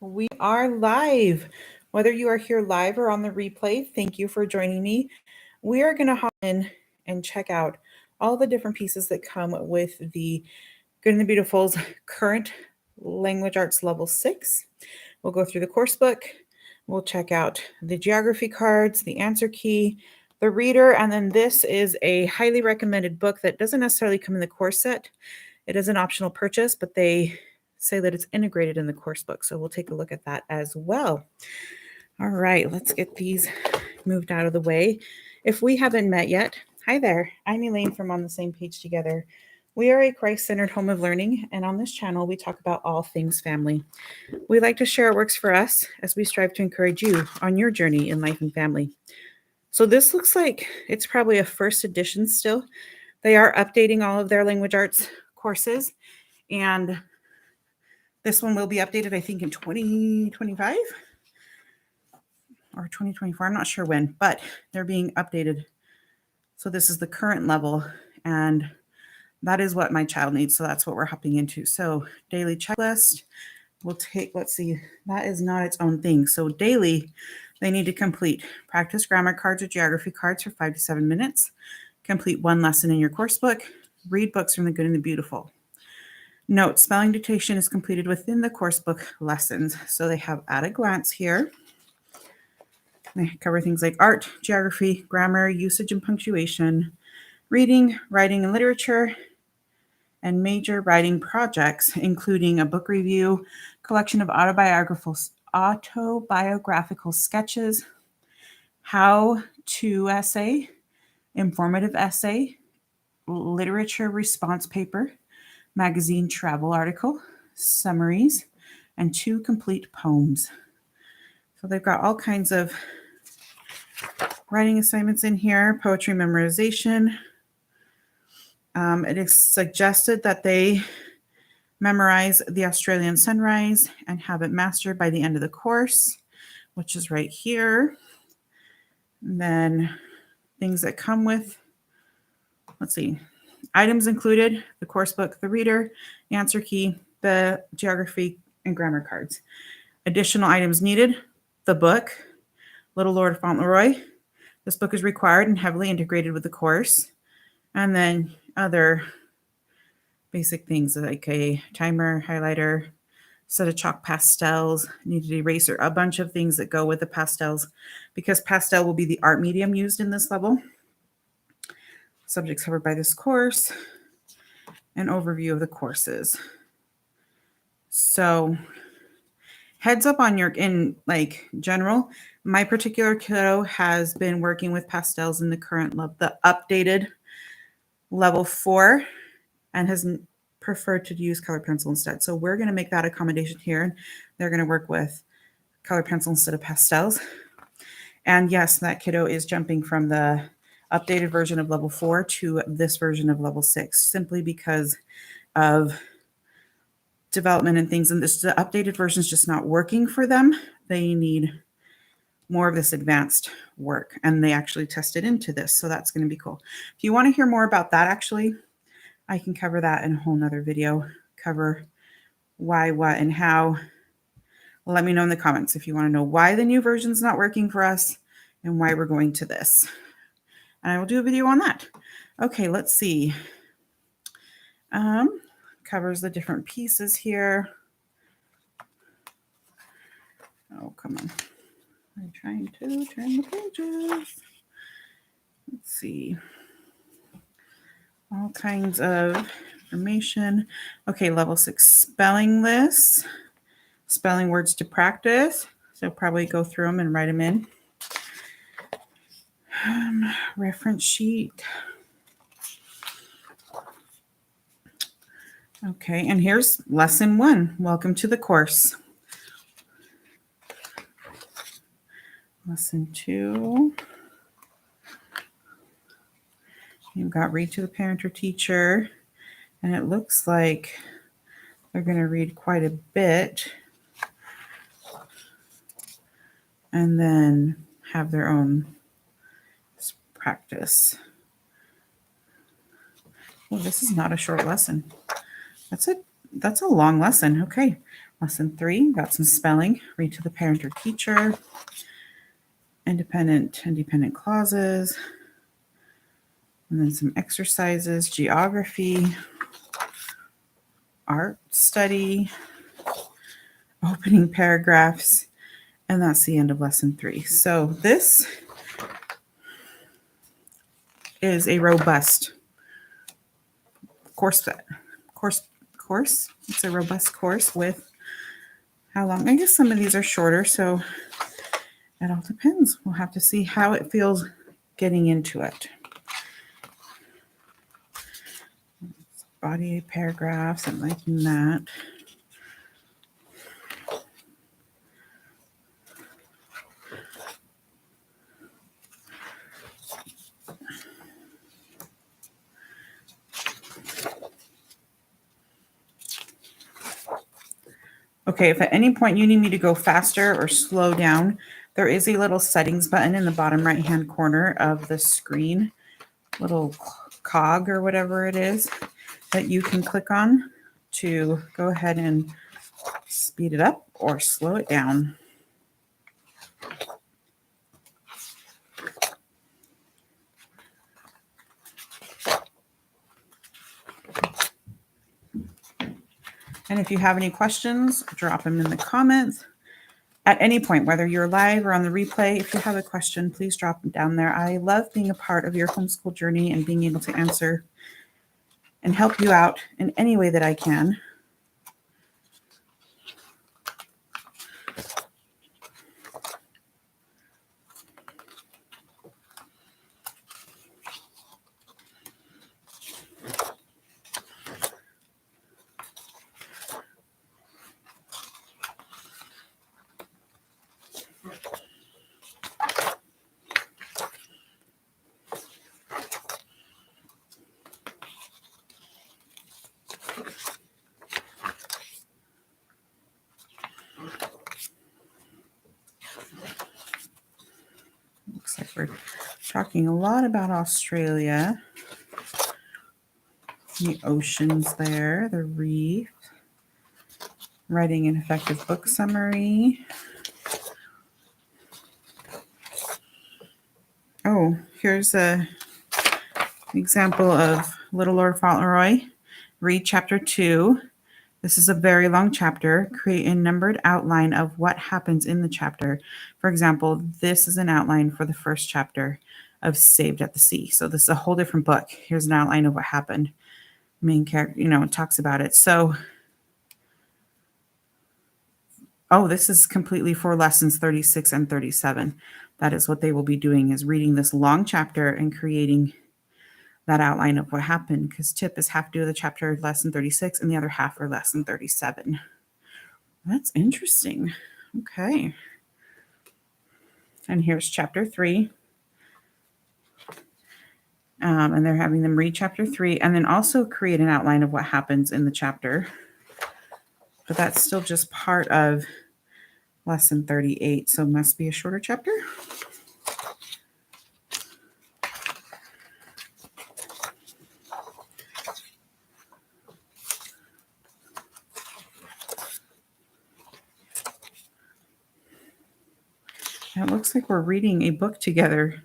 We are live. Whether you are here live or on the replay, thank you for joining me. We are going to hop in and check out all the different pieces that come with the Good and the Beautiful's current Language Arts Level 6. We'll go through the course book. We'll check out the geography cards, the answer key, the reader, and then this is a highly recommended book that doesn't necessarily come in the course set. It is an optional purchase, but they say that it's integrated in the course book. So we'll take a look at that as well. All right, let's get these moved out of the way. If we haven't met yet, hi there. I'm Elaine from On the Same Page Together. We are a Christ-centered home of learning, and on this channel, we talk about all things family. We like to share what works for us as we strive to encourage you on your journey in life and family. So this looks like it's probably a first edition still. They are updating all of their language arts courses, and this one will be updated, I think, in 2025 or 2024. I'm not sure when, but they're being updated. So this is the current level, and that is what my child needs. So that's what we're hopping into. So daily checklist. We'll take, let's see, that is not its own thing. So daily, they need to complete practice grammar cards or geography cards for 5 to 7 minutes, complete one lesson in your course book, read books from the Good and the Beautiful. Note, spelling dictation is completed within the course book lessons. So they have at a glance here. They cover things like art, geography, grammar, usage and punctuation, reading, writing and literature, and major writing projects, including a book review, collection of autobiographical sketches, how-to essay, informative essay, literature response paper, magazine travel article, summaries, and 2 complete poems. So they've got all kinds of writing assignments in here, poetry memorization. It is suggested that they memorize the Australian sunrise and have it mastered by the end of the course, which is right here. And then things that come with, let's see, items included, the course book, the reader, the answer key, the geography, and grammar cards. Additional items needed, the book, Little Lord Fauntleroy. This book is required and heavily integrated with the course. And then other basic things like a timer, highlighter, set of chalk pastels, needed eraser, a bunch of things that go with the pastels because pastel will be the art medium used in this level. Subjects covered by this course, an overview of the courses. So heads up on your, in like general, my particular kiddo has been working with pastels in the current level, the updated level 4, and has preferred to use colored pencil instead. So we're going to make that accommodation here. They're going to work with colored pencil instead of pastels. And yes, that kiddo is jumping from the updated version of level 4 to this version of level 6, simply because of development and things. And this, the updated version is just not working for them. They need more of this advanced work, and they actually tested into this. So that's going to be cool. If you want to hear more about that, actually, I can cover that in a whole nother video, cover why, what, and how. Let me know in the comments if you want to know why the new version is not working for us and why we're going to this. And I will do a video on that. Okay, let's see. Covers the different pieces here. Oh, come on. I'm trying to turn the pages. Let's see. All kinds of information. Okay, level 6 spelling list. Spelling words to practice. So probably go through them and write them in. Reference sheet. Okay, and here's lesson 1. Welcome to the course. Lesson 2. You've got read to the parent or teacher. And it looks like they're going to read quite a bit. And then have their own practice. Well, this is not a short lesson. That's a long lesson. Okay. Lesson 3, got some spelling. Read to the parent or teacher. Independent and dependent clauses. And then some exercises, geography, art study, opening paragraphs, and that's the end of lesson 3. So this is a robust course. It's a robust course with how long? I guess some of these are shorter, so it all depends. We'll have to see how it feels getting into it. Body paragraphs, I'm liking that. Okay, if at any point you need me to go faster or slow down, there is a little settings button in the bottom right-hand corner of the screen, little cog or whatever it is that you can click on to go ahead and speed it up or slow it down. And if you have any questions, drop them in the comments. At any point, whether you're live or on the replay, if you have a question, please drop them down there. I love being a part of your homeschool journey and being able to answer and help you out in any way that I can. Looks like we're talking a lot about Australia. The oceans there, the reef. Writing an effective book summary. Oh, here's an example of Little Lord Fauntleroy. Read chapter 2. This is a very long chapter. Create a numbered outline of what happens in the chapter. For example, this is an outline for the first chapter of Saved at the Sea. So this is a whole different book. Here's an outline of what happened. Main character, it talks about it. So, this is completely for lessons 36 and 37. That is what they will be doing, is reading this long chapter and creating that outline of what happened, because tip is half do the chapter lesson 36 and the other half for lesson 37. That's interesting. Okay. And here's chapter 3. And they're having them read chapter 3 and then also create an outline of what happens in the chapter. But that's still just part of lesson 38, so it must be a shorter chapter. It looks like we're reading a book together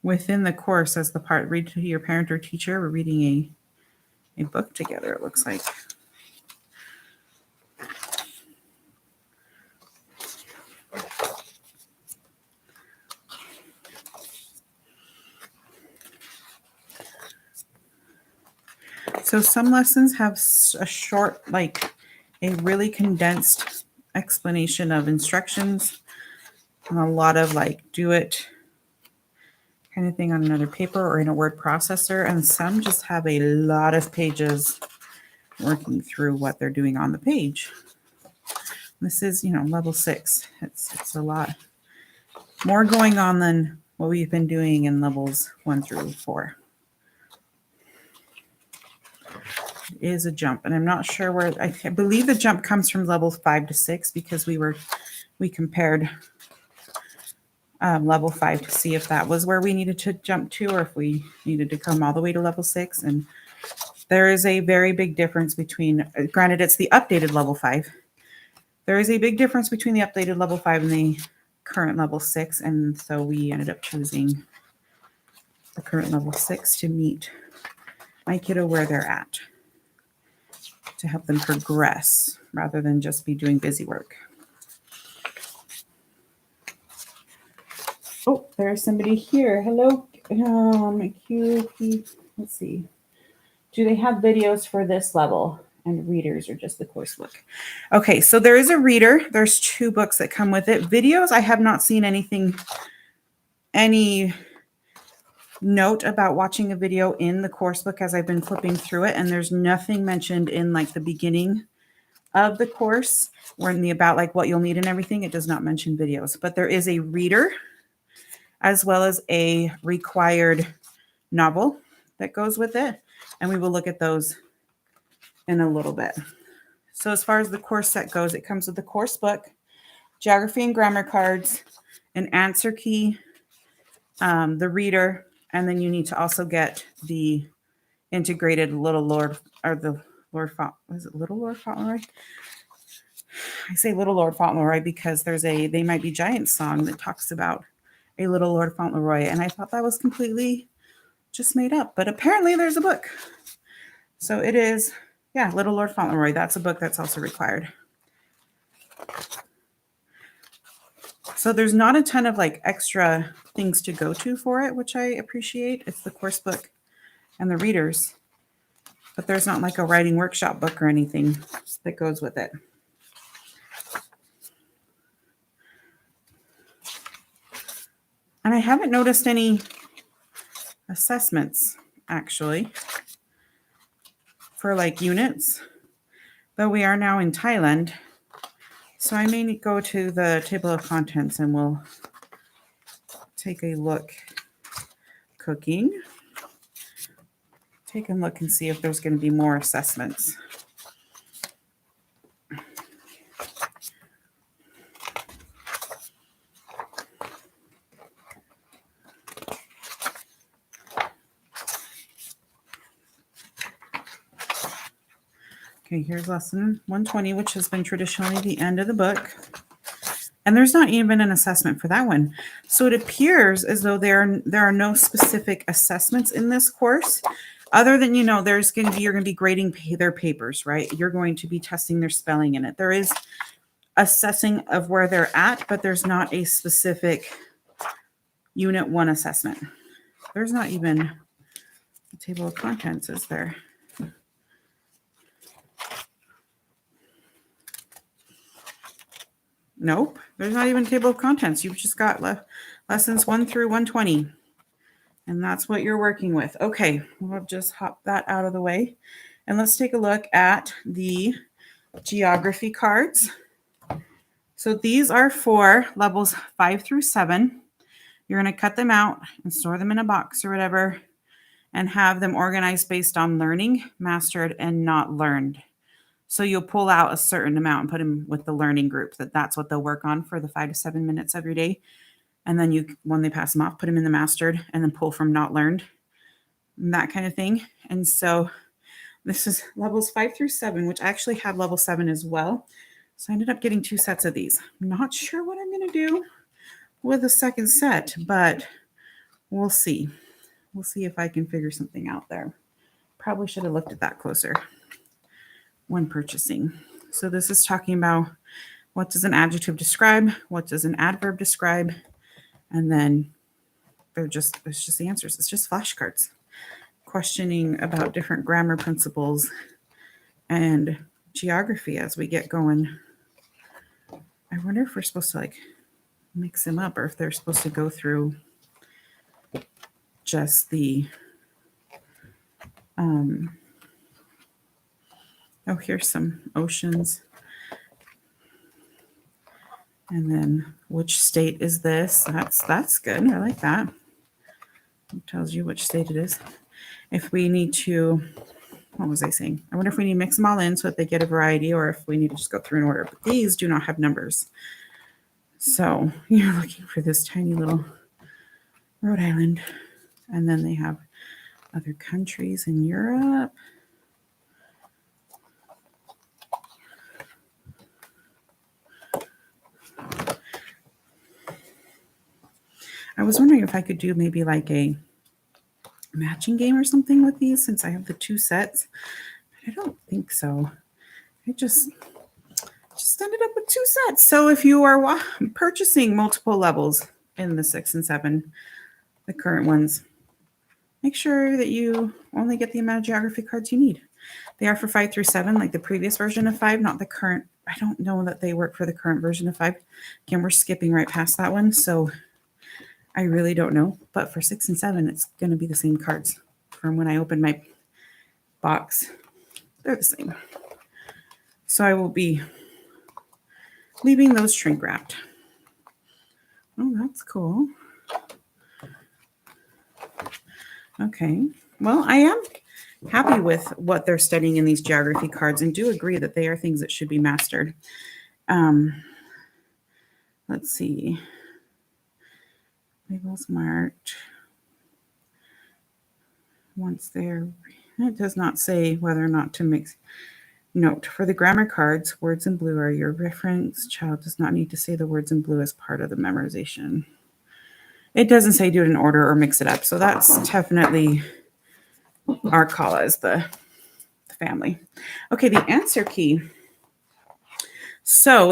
within the course as the part read to your parent or teacher. We're reading a book together, it looks like. So some lessons have a short, a really condensed explanation of instructions, and a lot of do it kind of thing on another paper or in a word processor. And some just have a lot of pages working through what they're doing on the page. This is, level 6. It's a lot more going on than what we've been doing in levels 1 through 4. It is a jump, and I'm not sure where. I believe the jump comes from levels 5 to 6, because we compared level 5 to see if that was where we needed to jump to, or if we needed to come all the way to level 6. And there is a very big difference between, granted, it's the updated level 5, There is a big difference between the updated level 5 and the current level 6, and so we ended up choosing the current level 6 to meet my kiddo where they're at, to help them progress rather than just be doing busy work. Oh, there's somebody here. Hello, QP. Let's see. Do they have videos for this level and readers or just the course book? Okay, so there is a reader. There's 2 books that come with it. Videos, I have not seen any note about watching a video in the course book as I've been flipping through it, and there's nothing mentioned in like the beginning of the course or in the about like what you'll need and everything. It does not mention videos, but there is a reader as well as a required novel that goes with it. And we will look at those in a little bit. So as far as the course set goes, it comes with the course book, geography and grammar cards, an answer key, the reader, and then you need to also get the integrated Little Lord, or the Lord, was it Little Lord Fauntleroy? I say Little Lord Fauntleroy because there's a They Might Be Giants song that talks about a Little Lord Fauntleroy, and I thought that was completely just made up, but apparently there's a book. So it is, yeah, Little Lord Fauntleroy. That's a book that's also required. So there's not a ton of like extra things to go to for it, which I appreciate. It's the course book and the readers, but there's not like a writing workshop book or anything that goes with it. And I haven't noticed any assessments actually for like units, though we are now in Thailand. So I may go to the table of contents and we'll take a look. Cooking. Take a look and see if there's going to be more assessments. Okay, here's lesson 120, which has been traditionally the end of the book. And there's not even an assessment for that one. So it appears as though there are no specific assessments in this course, other than, you're going to be grading their papers, right? You're going to be testing their spelling in it. There is assessing of where they're at, but there's not a specific Unit 1 assessment. There's not even a table of contents, is there? Nope, there's not even a table of contents. You've just got lessons 1 through 120. And that's what you're working with. Okay, we'll just hop that out of the way. And let's take a look at the geography cards. So these are for levels 5 through 7. You're going to cut them out and store them in a box or whatever and have them organized based on learning, mastered, and not learned. So you'll pull out a certain amount and put them with the learning group. That's what they'll work on for the 5 to 7 minutes every day. And then when they pass them off, put them in the mastered and then pull from not learned, and that kind of thing. And so this is levels 5 through 7, which I actually had level 7 as well. So I ended up getting 2 sets of these. I'm not sure what I'm going to do with a second set, but we'll see. We'll see if I can figure something out there. Probably should have looked at that closer when purchasing. So this is talking about what does an adjective describe, what does an adverb describe, and then it's just the answers. It's just flashcards questioning about different grammar principles and geography as we get going. I wonder if we're supposed to like mix them up or if they're supposed to go through just the oh, here's some oceans. And then which state is this? That's good. I like that. It tells you which state it is. If we need to, what was I saying? I wonder if we need to mix them all in so that they get a variety or if we need to just go through in order. But these do not have numbers. So you're looking for this tiny little Rhode Island. And then they have other countries in Europe. I was wondering if I could do maybe like a matching game or something with these since I have the 2 sets. I don't think so. I just ended up with 2 sets. So if you are purchasing multiple levels in the 6 and 7, the current ones, make sure that you only get the amount of geography cards you need. They are for 5 through 7, like the previous version of 5, not the current. I don't know that they work for the current version of 5. Again, we're skipping right past that one, so I really don't know. But for 6 and 7, it's going to be the same cards from when I opened my box. They're the same. So I will be leaving those shrink wrapped. Oh, that's cool. Okay. Well, I am happy with what they're studying in these geography cards and do agree that they are things that should be mastered. Let's see. Labels marked. Once they're, it does not say whether or not to mix. Note, for the grammar cards, words in blue are your reference. Child does not need to say the words in blue as part of the memorization. It doesn't say do it in order or mix it up. So that's definitely our call as the family. Okay, the answer key. So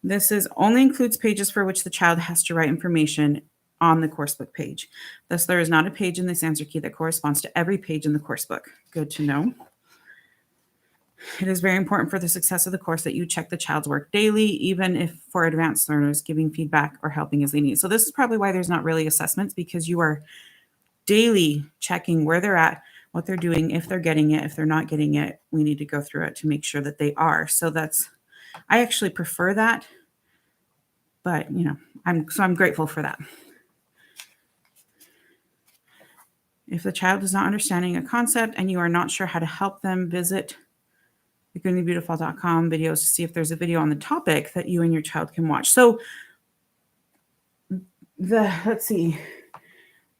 this is only includes pages for which the child has to write information on the coursebook page. Thus, there is not a page in this answer key that corresponds to every page in the coursebook. Good to know. It is very important for the success of the course that you check the child's work daily, even if for advanced learners, giving feedback or helping as they need. So this is probably why there's not really assessments, because you are daily checking where they're at, what they're doing, if they're getting it, if they're not getting it, we need to go through it to make sure that they are. So I actually prefer that, but I'm grateful for that. If the child is not understanding a concept and you are not sure how to help them, visit thegoodandthebeautiful.com videos to see if there's a video on the topic that you and your child can watch. So let's see.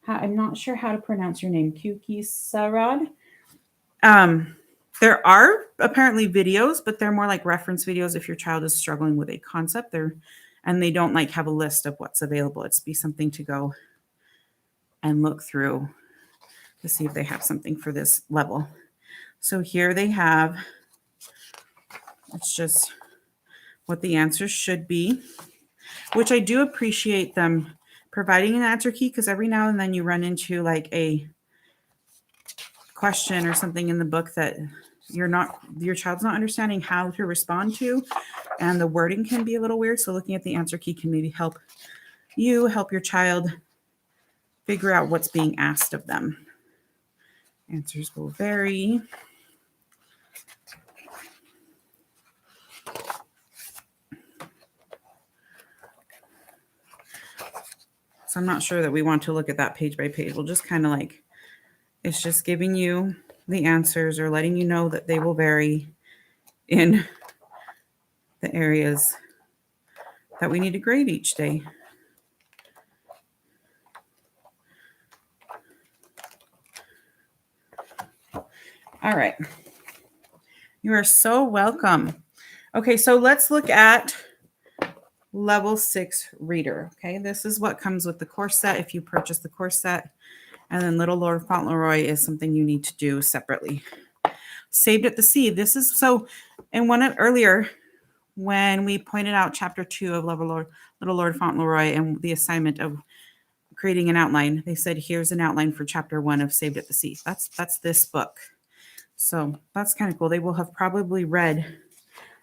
I'm not sure how to pronounce your name. Kuki Sarad. There are apparently videos, but they're more like reference videos if your child is struggling with a concept. And they don't like have a list of what's available. It's be something to go and look through to see if they have something for this level. So here they have, it's just what the answers should be, which I do appreciate them providing an answer key, because every now and then you run into like a question or something in the book that your child's not understanding how to respond to, and the wording can be a little weird. So looking at the answer key can maybe help your child figure out what's being asked of them. Answers will vary. So I'm not sure that we want to look at that page by page. We'll just kind of like, it's just giving you the answers or letting you know that they will vary in the areas that we need to grade each day. All right. You are so welcome. Okay, so let's look at level 6 reader. Okay, this is what comes with the course set if you purchase the course set. And then Little Lord Fauntleroy is something you need to do separately. Saved at the Sea. This is so, and earlier when we pointed out chapter 2 of Little Lord Fauntleroy and the assignment of creating an outline, they said, here's an outline for chapter 1 of Saved at the Sea. That's this book. So that's kind of cool. They will have probably read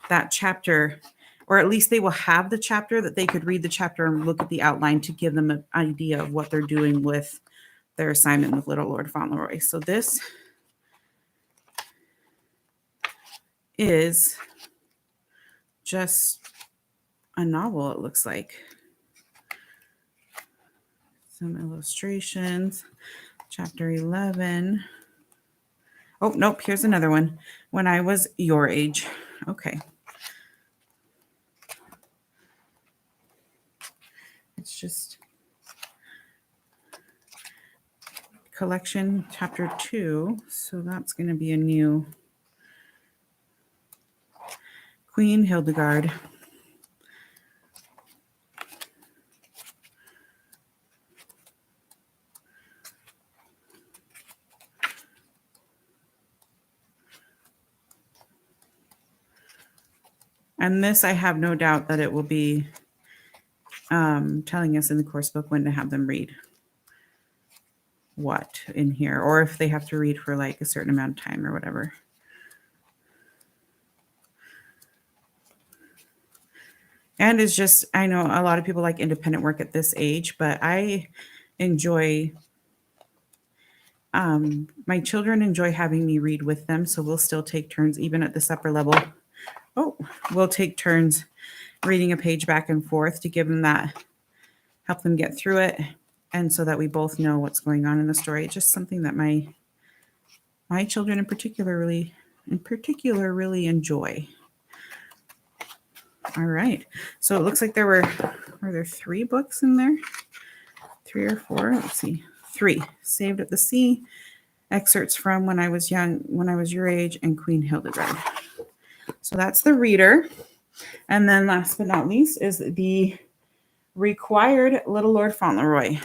that chapter, or at least they will have the chapter that they could read the chapter and look at the outline to give them an idea of what they're doing with their assignment with Little Lord Fauntleroy. So this is just a novel, it looks like. Some illustrations. Chapter 11. Oh, nope, here's another one. When I was your age. Okay. It's just collection chapter 2. So that's going to be a new Queen Hildegard. And this, I have no doubt that it will be telling us in the course book when to have them read what in here, or if they have to read for like a certain amount of time or whatever. And it's just, I know a lot of people like independent work at this age, but I enjoy, my children enjoy having me read with them. So we'll still take turns, even at this upper level. Oh, we'll take turns reading a page back and forth to give them that, help them get through it. And so that we both know what's going on in the story. It's just something that my children in particular really enjoy. All right. So it looks like were there 3 books in there? 3 or 4? Let's see. 3. Saved at the Sea, excerpts from When I Was Young, When I Was Your Age, and Queen Hildegard. So that's the reader. And then last but not least is the required Little Lord Fauntleroy.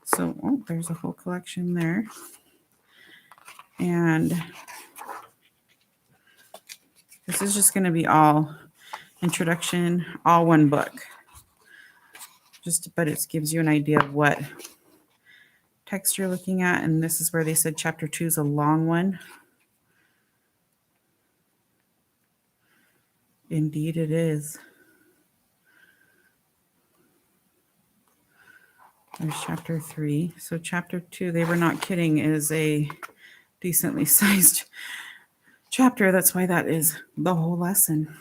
So there's a whole collection there. And this is just going to be all introduction, all one book. But it gives you an idea of what text you're looking at. And this is where they said chapter 2 is a long one. Indeed it is. There's chapter 3. So chapter 2, they were not kidding, is a decently sized chapter. That's why that is the whole lesson.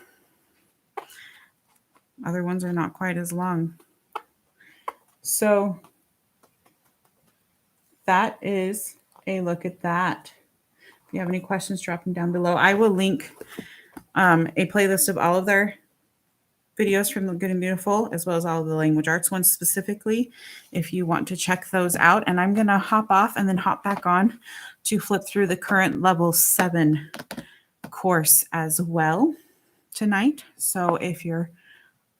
Other ones are not quite as long. So that is a look at that. If you have any questions, drop them down below. I will link a playlist of all of their videos from the Good and Beautiful, as well as all of the language arts ones specifically, if you want to check those out. And I'm going to hop off and then hop back on to flip through the current level 7 course as well tonight. So if you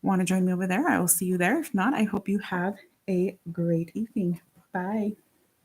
want to join me over there, I will see you there. If not, I hope you have a great evening. Bye.